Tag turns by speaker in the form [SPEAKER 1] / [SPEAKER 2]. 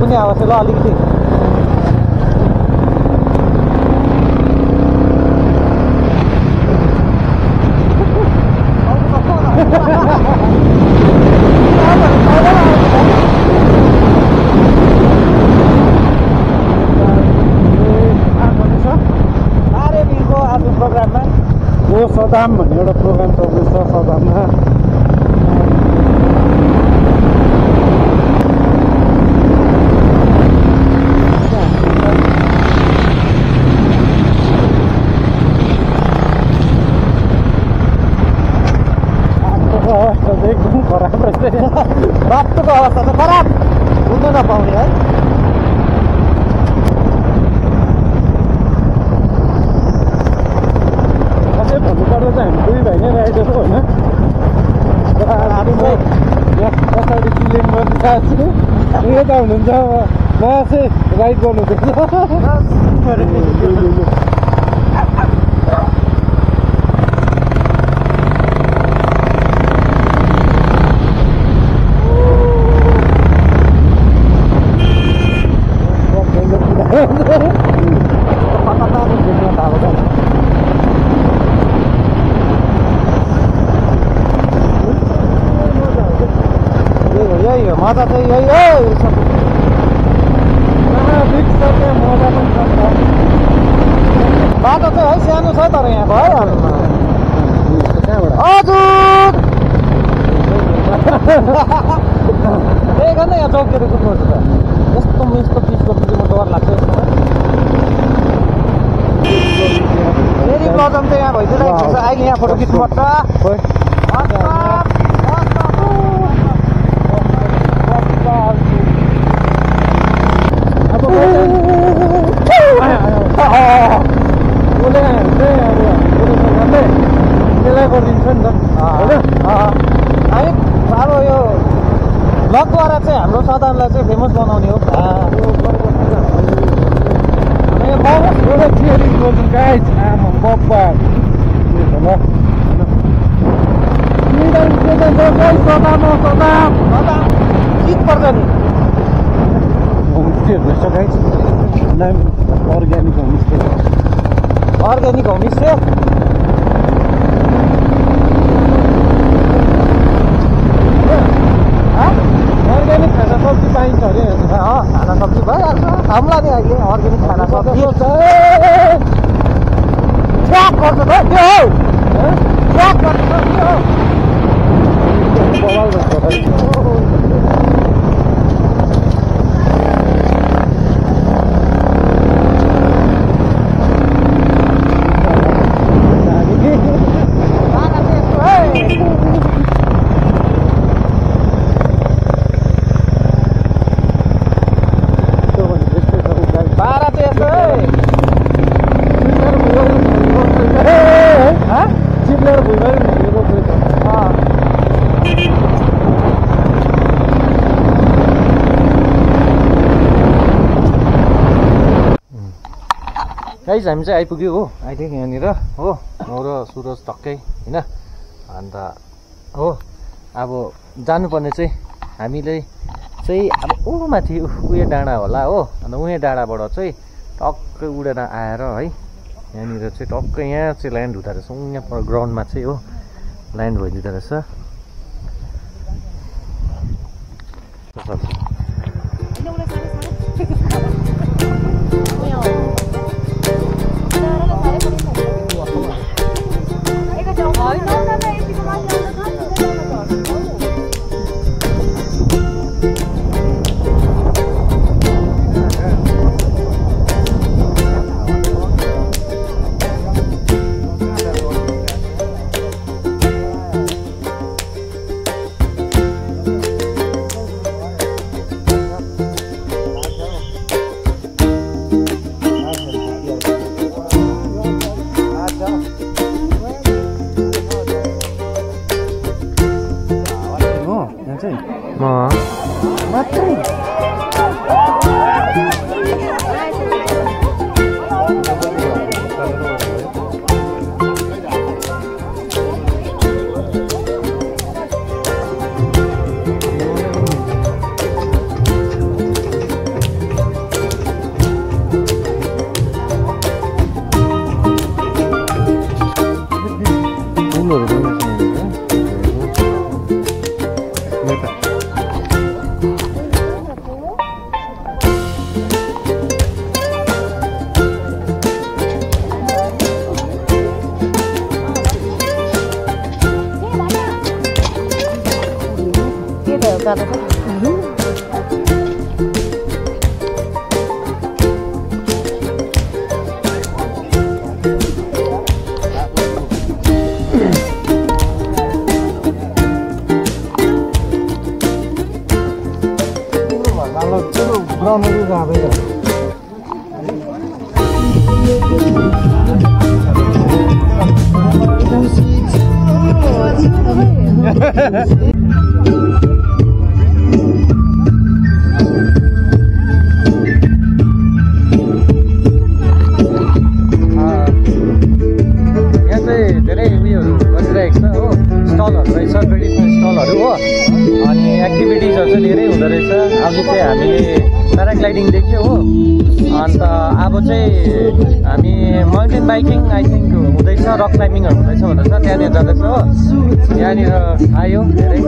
[SPEAKER 1] पनि आवाज ल अलिकति
[SPEAKER 2] सदाम भन्ने एउटा प्रोग्राम चल्दैछ सदाममा एकदम खराब रहेछ बाटोको अवस्था त खराब कुद्न नपाउने है भन्नुपर्दा चाहिँ हामी दुई भाइ नै राइडर हो होइन पछाडि क्लिम गर्नु चाहन्छु यता हुनुहुन्छ म चाहिँ राइड गर्नुहुँदैछ मजा चाहिँ यही हो मजा पनि छ बाटो चाहिँ है सानो छ तर यहाँ भयो हजुर त्यही गर्न यहाँ चौकेर कुद्नुपर्छ त यस्तो मिसको पिचको पनि म डर लाग्छ फेरि प्रब्लम चाहिँ यहाँ भइदिरहेको छ अहिले यहाँ फोटो खिच्नुपर्छ त्यसलाई गरिदिन्छ नि त होइन हामी अब यो ब्लगद्वारा चाहिँ हाम्रो सदानलाई चाहिँ फेमस बनाउने हो एउटा थियोरी गर्छौँ गाइज आमा बप्पा सदाम गीत पर्छ नि होमस्टेहरू रहेछ गाइज नाम organic homestay organic homestay organic खाना सब्जी पाइन्छ अरे खाना सब्जी भइहाल्छ हामीलाई नि अहिले अर्ग्यानिक खाना सब्जी ट्र्याक गर्छ त त्यो हौ ट्र्याक गर्छ त त्यो हौ गाइज हामी चाहिँ आइपुग्यो हो अहिले यहाँनिर हो म र सुरज टक्कै होइन अन्त हो अब जानुपर्ने चाहिँ हामीले चाहिँ अब माथि उयो डाँडा होला हो अन्त उयो डाँडाबाट चाहिँ टक्कै उडेर आएर है यहाँनिर चाहिँ टक्कै यहाँ चाहिँ ल्यान्ड हुँदो रहेछ यहाँ ग्राउन्डमा चाहिँ हो ल्यान्ड भइदिँदो रहेछ ग्राउन्डहरू जाँदैन धेरै उयोहरू गरिरहेको छ हो स्टलहरू रहेछ ट्रेडिसनल स्टलहरू हो अनि एक्टिभिटिजहरू चाहिँ धेरै हुँदो रहेछ अघि चाहिँ हामीले प्याराग्लाइडिङ देख्यो हो अन्त अब चाहिँ हामी माउन्टेन बाइकिङ आई थिङ्क हुँदैछ रक क्लाइम्बिङहरू हुँदैछ भनेर त्यहाँनिर जाँदैछ हो यहाँनिर आयो धेरै